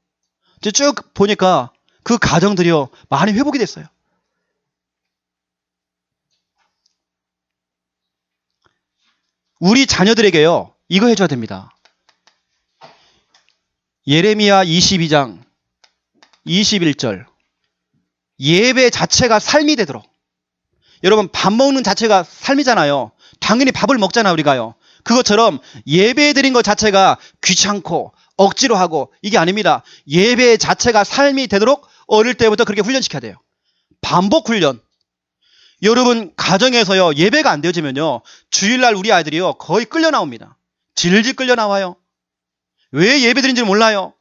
쭉 보니까 그 가정들이요 많이 회복이 됐어요. 우리 자녀들에게요 이거 해줘야 됩니다. 예레미야 22장 21절 예배 자체가 삶이 되도록. 여러분 밥 먹는 자체가 삶이잖아요. 당연히 밥을 먹잖아요 우리가요. 그것처럼 예배 드린 것 자체가 귀찮고 억지로 하고 이게 아닙니다. 예배 자체가 삶이 되도록 어릴 때부터 그렇게 훈련시켜야 돼요. 반복 훈련. 여러분 가정에서요 예배가 안 되어지면요 주일날 우리 아이들이요 거의 끌려 나옵니다. 질질 끌려 나와요. 왜 예배 드린지 몰라요.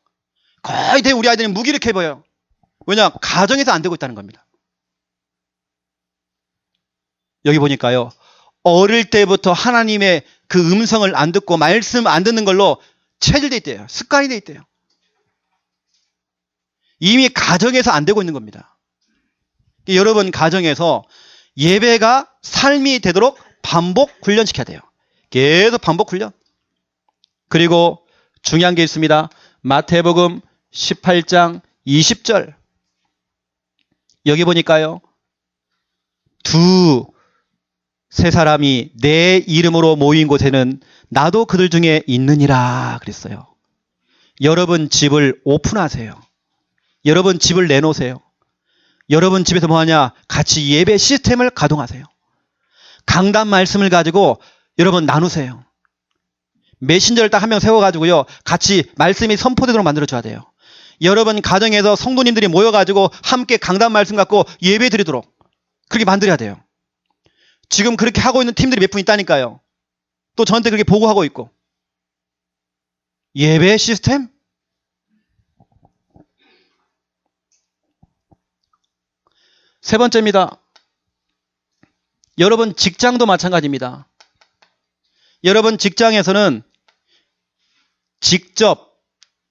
거의 대부분 우리 아이들이 무기력해 보여요. 왜냐? 가정에서 안 되고 있다는 겁니다. 여기 보니까요 어릴 때부터 하나님의 그 음성을 안 듣고 말씀 안 듣는 걸로 체질돼 있대요. 습관이 돼 있대요. 이미 가정에서 안 되고 있는 겁니다. 여러분 가정에서 예배가 삶이 되도록 반복 훈련시켜야 돼요. 계속 반복 훈련. 그리고 중요한 게 있습니다. 마태복음 18장 20절 여기 보니까요 두세 사람이 내 이름으로 모인 곳에는 나도 그들 중에 있느니라 그랬어요. 여러분 집을 오픈하세요. 여러분 집을 내놓으세요. 여러분 집에서 뭐하냐? 같이 예배 시스템을 가동하세요. 강단 말씀을 가지고 여러분 나누세요. 메신저를 딱 한 명 세워가지고요. 같이 말씀이 선포되도록 만들어줘야 돼요. 여러분 가정에서 성도님들이 모여가지고 함께 강단 말씀 갖고 예배 드리도록 그렇게 만들어야 돼요. 지금 그렇게 하고 있는 팀들이 몇 분 있다니까요. 또 저한테 그렇게 보고하고 있고. 예배 시스템? 세 번째입니다. 여러분 직장도 마찬가지입니다. 여러분 직장에서는 직접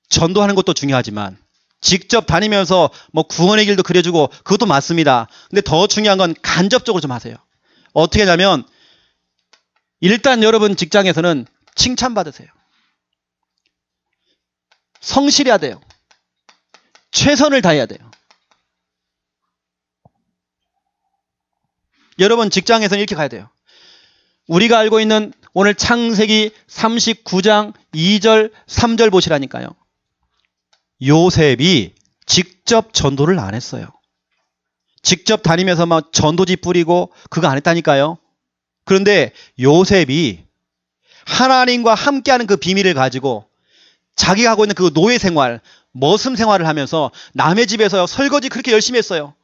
전도하는 것도 중요하지만 직접 다니면서 뭐 구원의 길도 그려주고 그것도 맞습니다. 근데 더 중요한 건 간접적으로 좀 하세요. 어떻게 하냐면 일단 여러분 직장에서는 칭찬받으세요. 성실해야 돼요. 최선을 다해야 돼요. 여러분 직장에서는 이렇게 가야 돼요. 우리가 알고 있는 오늘 창세기 39장 2절 3절 보시라니까요. 요셉이 직접 전도를 안 했어요. 직접 다니면서 막 전도지 뿌리고 그거 안 했다니까요. 그런데 요셉이 하나님과 함께하는 그 비밀을 가지고 자기가 하고 있는 그 노예 생활, 머슴 생활을 하면서 남의 집에서 설거지 그렇게 열심히 했어요.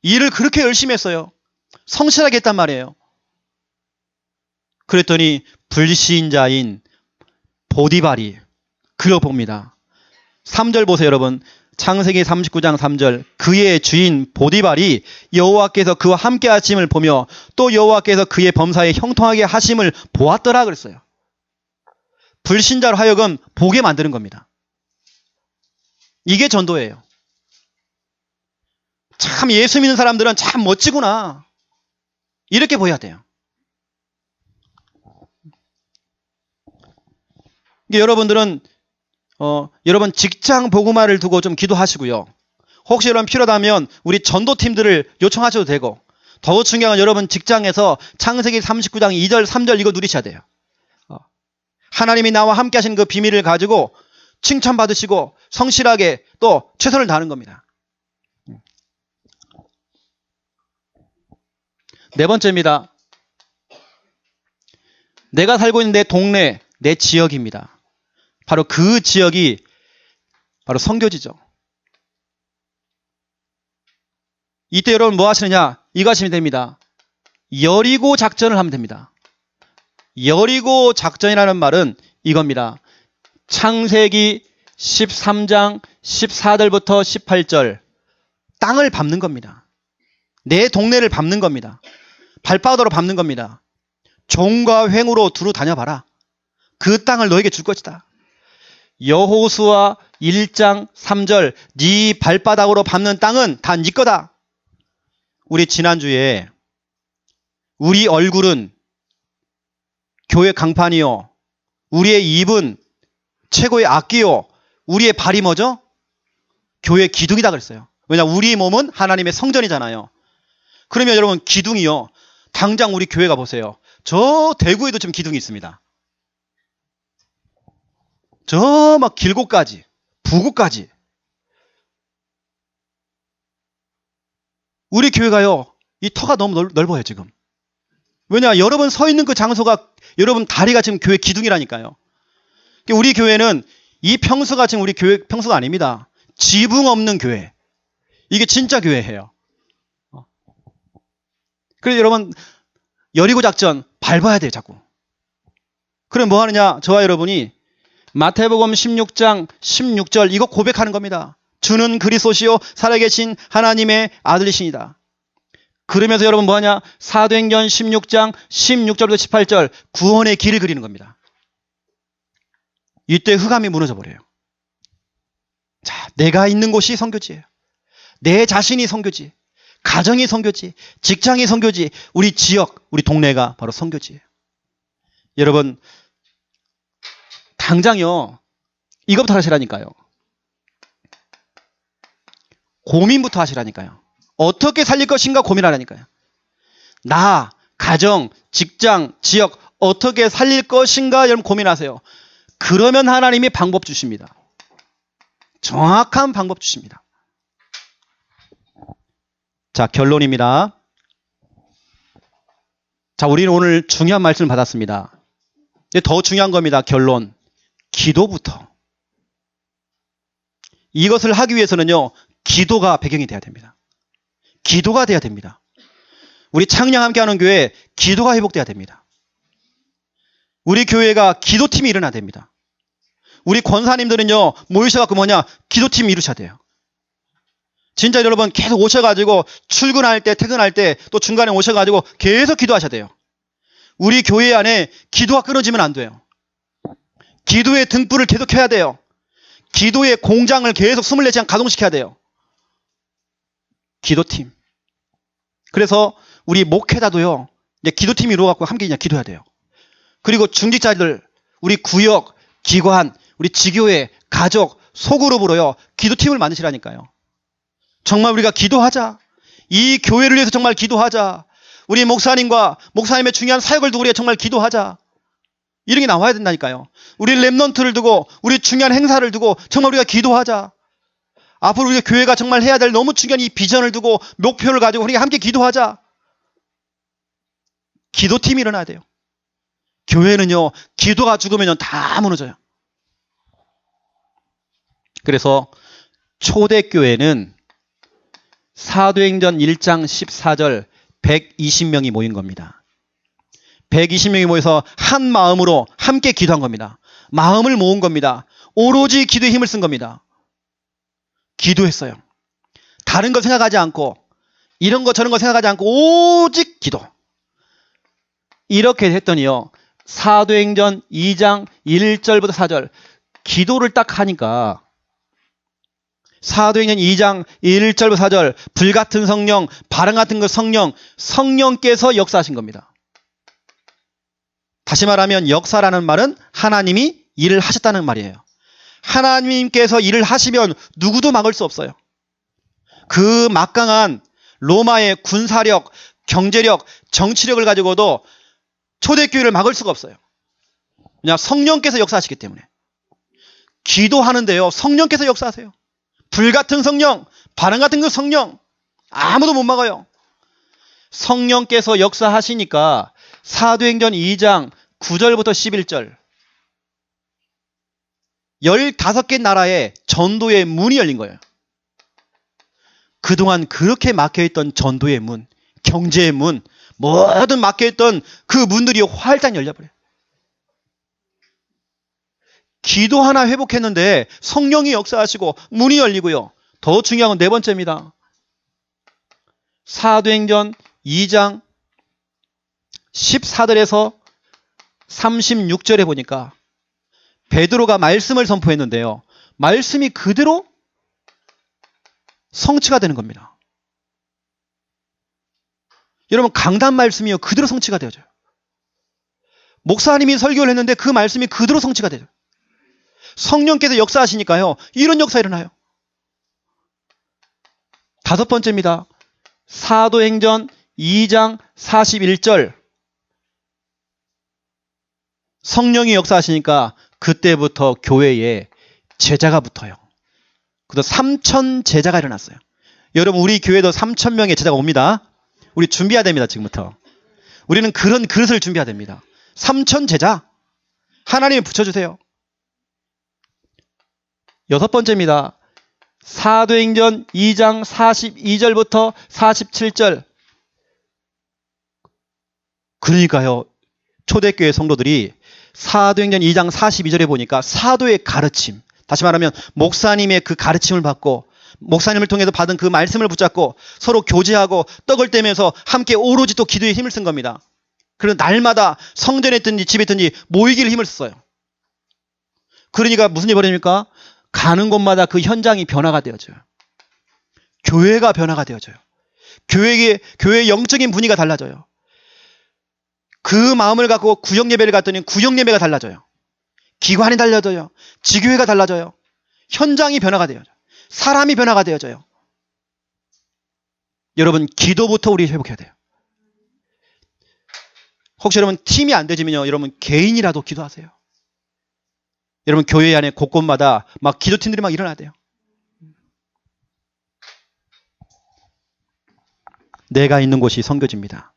일을 그렇게 열심히 했어요. 성실하게 했단 말이에요. 그랬더니 불신자인 보디발이 그려봅니다. 3절 보세요 여러분. 창세기 39장 3절. 그의 주인 보디발이 여호와께서 그와 함께 하심을 보며 또 여호와께서 그의 범사에 형통하게 하심을 보았더라 그랬어요. 불신자로 하여금 보게 만드는 겁니다. 이게 전도예요. 참 예수 믿는 사람들은 참 멋지구나. 이렇게 보여야 돼요. 여러분들은 여러분 직장 복음화를 두고 좀 기도하시고요. 혹시 여러분 필요하다면 우리 전도팀들을 요청하셔도 되고 더 중요한 건 여러분 직장에서 창세기 39장 2절 3절 이거 누리셔야 돼요. 하나님이 나와 함께 하시는 그 비밀을 가지고 칭찬받으시고 성실하게 또 최선을 다하는 겁니다. 네 번째입니다. 내가 살고 있는 내 동네, 내 지역입니다. 바로 그 지역이 바로 선교지죠. 이때 여러분 뭐 하시느냐? 이거 하시면 됩니다. 여리고 작전을 하면 됩니다. 여리고 작전이라는 말은 이겁니다. 창세기 13장 14절부터 18절 땅을 밟는 겁니다. 내 동네를 밟는 겁니다. 발바닥으로 밟는 겁니다. 종과 횡으로 두루 다녀봐라. 그 땅을 너에게 줄 것이다. 여호수아 1장 3절 네 발바닥으로 밟는 땅은 다 네 거다. 우리 지난주에 우리 얼굴은 교회 강판이요. 우리의 입은 최고의 악기요. 우리의 발이 뭐죠? 교회 기둥이다 그랬어요. 왜냐 우리 몸은 하나님의 성전이잖아요. 그러면 여러분 기둥이요. 당장 우리 교회 가보세요. 저 대구에도 지금 기둥이 있습니다. 저 막 길고까지 부구까지 우리 교회가요. 이 터가 너무 넓어요 지금. 왜냐 여러분 서 있는 그 장소가 여러분 다리가 지금 교회 기둥이라니까요. 우리 교회는 이 평수가 지금 우리 교회 평수가 아닙니다. 지붕 없는 교회. 이게 진짜 교회예요. 그래서 여러분 여리고 작전 밟아야 돼요 자꾸. 그럼 뭐 하느냐? 저와 여러분이 마태복음 16장 16절 이거 고백하는 겁니다. 주는 그리스도시요 살아계신 하나님의 아들이시니다. 그러면서 여러분 뭐하냐? 사도행전 16장 16절부터 18절 구원의 길을 그리는 겁니다. 이때 흑암이 무너져 버려요. 자, 내가 있는 곳이 선교지예요. 내 자신이 선교지, 가정이 선교지, 직장이 선교지, 우리 지역, 우리 동네가 바로 선교지예요. 여러분 당장요 이것부터 하시라니까요. 고민부터 하시라니까요. 어떻게 살릴 것인가 고민하라니까요. 나, 가정, 직장, 지역 어떻게 살릴 것인가 여러분 고민하세요. 그러면 하나님이 방법 주십니다. 정확한 방법 주십니다. 자, 결론입니다. 자, 우리는 오늘 중요한 말씀을 받았습니다. 근데 더 중요한 겁니다. 결론. 기도부터. 이것을 하기 위해서는요, 기도가 배경이 돼야 됩니다. 기도가 돼야 됩니다. 우리 창녕 함께하는 교회 기도가 회복돼야 됩니다. 우리 교회가 기도팀이 일어나야 됩니다. 우리 권사님들은요, 모이셔갖고 기도팀 이루셔야 돼요. 진짜 여러분 계속 오셔가지고 출근할 때, 퇴근할 때, 또 중간에 오셔가지고 계속 기도하셔야 돼요. 우리 교회 안에 기도가 끊어지면 안 돼요. 기도의 등불을 계속 켜야 돼요. 기도의 공장을 계속 24시간 가동시켜야 돼요. 기도팀. 그래서 우리 목회자도요, 이제 기도팀이 이루어갖고 함께 그냥 기도해야 돼요. 그리고 중직자들, 우리 구역, 기관, 우리 지교회, 가족, 소그룹으로요, 기도팀을 만드시라니까요. 정말 우리가 기도하자. 이 교회를 위해서 정말 기도하자. 우리 목사님과 목사님의 중요한 사역을 두고 우리가 정말 기도하자. 이런 게 나와야 된다니까요. 우리 랩넌트를 두고, 우리 중요한 행사를 두고 정말 우리가 기도하자. 앞으로 우리 교회가 정말 해야 될 너무 중요한 이 비전을 두고 목표를 가지고 우리가 함께 기도하자. 기도팀이 일어나야 돼요. 교회는요, 기도가 죽으면 다 무너져요. 그래서 초대교회는 사도행전 1장 14절 120명이 모인 겁니다. 120명이 모여서 한 마음으로 함께 기도한 겁니다. 마음을 모은 겁니다. 오로지 기도에 힘을 쓴 겁니다. 기도했어요. 다른 거 생각하지 않고, 이런 거 저런 거 생각하지 않고 오직 기도. 이렇게 했더니요, 사도행전 2장 1절부터 4절 기도를 딱 하니까 사도행전 2장 1절부터 4절 불같은 성령, 바람 같은 그 성령께서 역사하신 겁니다. 다시 말하면 역사라는 말은 하나님이 일을 하셨다는 말이에요. 하나님께서 일을 하시면 누구도 막을 수 없어요. 그 막강한 로마의 군사력, 경제력, 정치력을 가지고도 초대교회를 막을 수가 없어요. 그냥 성령께서 역사하시기 때문에. 기도하는데요, 성령께서 역사하세요. 불같은 성령, 바람 같은 그 성령, 아무도 못 막아요. 성령께서 역사하시니까 사도행전 2장 9절부터 11절 15개 나라에 전도의 문이 열린 거예요. 그동안 그렇게 막혀있던 전도의 문, 경제의 문, 모든 막혀있던 그 문들이 활짝 열려버려요. 기도 하나 회복했는데 성령이 역사하시고 문이 열리고요. 더 중요한 건 네 번째입니다. 사도행전 2장 14절에서 36절에 보니까 베드로가 말씀을 선포했는데요. 말씀이 그대로 성취가 되는 겁니다. 여러분, 강단 말씀이요, 그대로 성취가 되어져요. 목사님이 설교를 했는데 그 말씀이 그대로 성취가 되죠. 성령께서 역사하시니까요, 이런 역사 일어나요. 다섯 번째입니다. 사도행전 2장 41절 성령이 역사하시니까 그때부터 교회에 제자가 붙어요. 그래서 3,000 제자가 일어났어요. 여러분, 우리 교회도 3,000명의 제자가 옵니다. 우리 준비해야 됩니다. 지금부터. 우리는 그런 그릇을 준비해야 됩니다. 3,000 제자. 하나님이 붙여주세요. 여섯 번째입니다. 사도행전 2장 42절부터 47절. 그러니까요, 초대교회 성도들이 사도행전 2장 42절에 보니까 사도의 가르침, 다시 말하면 목사님의 그 가르침을 받고 목사님을 통해서 받은 그 말씀을 붙잡고 서로 교제하고 떡을 떼면서 함께 오로지 또 기도에 힘을 쓴 겁니다. 그래서 날마다 성전에 있든지 집에 있든지 모이기를 힘을 썼어요. 그러니까 무슨 일이 벌어집니까? 가는 곳마다 그 현장이 변화가 되어져요. 교회가 변화가 되어져요. 교회의 영적인 분위기가 달라져요. 그 마음을 갖고 구역예배를 갔더니 구역예배가 달라져요. 기관이 달라져요. 지교회가 달라져요. 현장이 변화가 되어져요. 사람이 변화가 되어져요. 여러분, 기도부터 우리 회복해야 돼요. 혹시 여러분 팀이 안 되지면요, 여러분 개인이라도 기도하세요. 여러분 교회 안에 곳곳마다 막 기도팀들이 막 일어나야 돼요. 내가 있는 곳이 선교지입니다.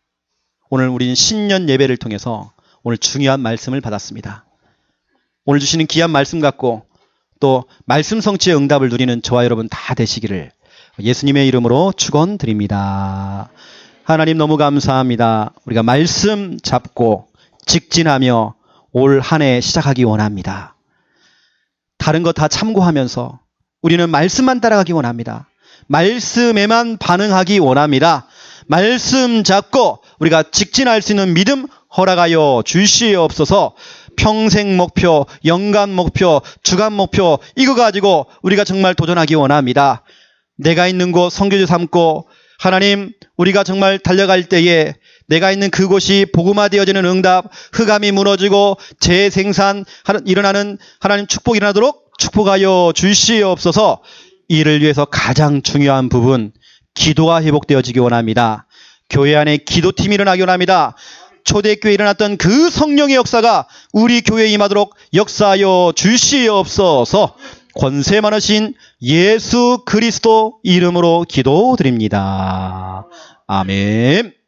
오늘 우리는 신년 예배를 통해서 오늘 중요한 말씀을 받았습니다. 오늘 주시는 귀한 말씀 갖고 또 말씀 성취의 응답을 누리는 저와 여러분 다 되시기를 예수님의 이름으로 축원드립니다. 하나님 너무 감사합니다. 우리가 말씀 잡고 직진하며 올 한 해 시작하기 원합니다. 다른 거 다 참고하면서 우리는 말씀만 따라가기 원합니다. 말씀에만 반응하기 원합니다. 말씀 잡고 우리가 직진할 수 있는 믿음 허락하여 주시옵소서. 평생 목표, 연간 목표, 주간 목표 이거 가지고 우리가 정말 도전하기 원합니다. 내가 있는 곳 선교지 삼고 하나님 우리가 정말 달려갈 때에 내가 있는 그곳이 복음화되어지는 응답, 흑암이 무너지고 재생산 일어나는 하나님 축복이 일어나도록 축복하여 주시옵소서. 이를 위해서 가장 중요한 부분 기도가 회복되어지기 원합니다. 교회 안에 기도팀이 일어나기 원합니다. 초대교회에 일어났던 그 성령의 역사가 우리 교회에 임하도록 역사하여 주시옵소서. 권세 많으신 예수 그리스도 이름으로 기도드립니다. 아멘.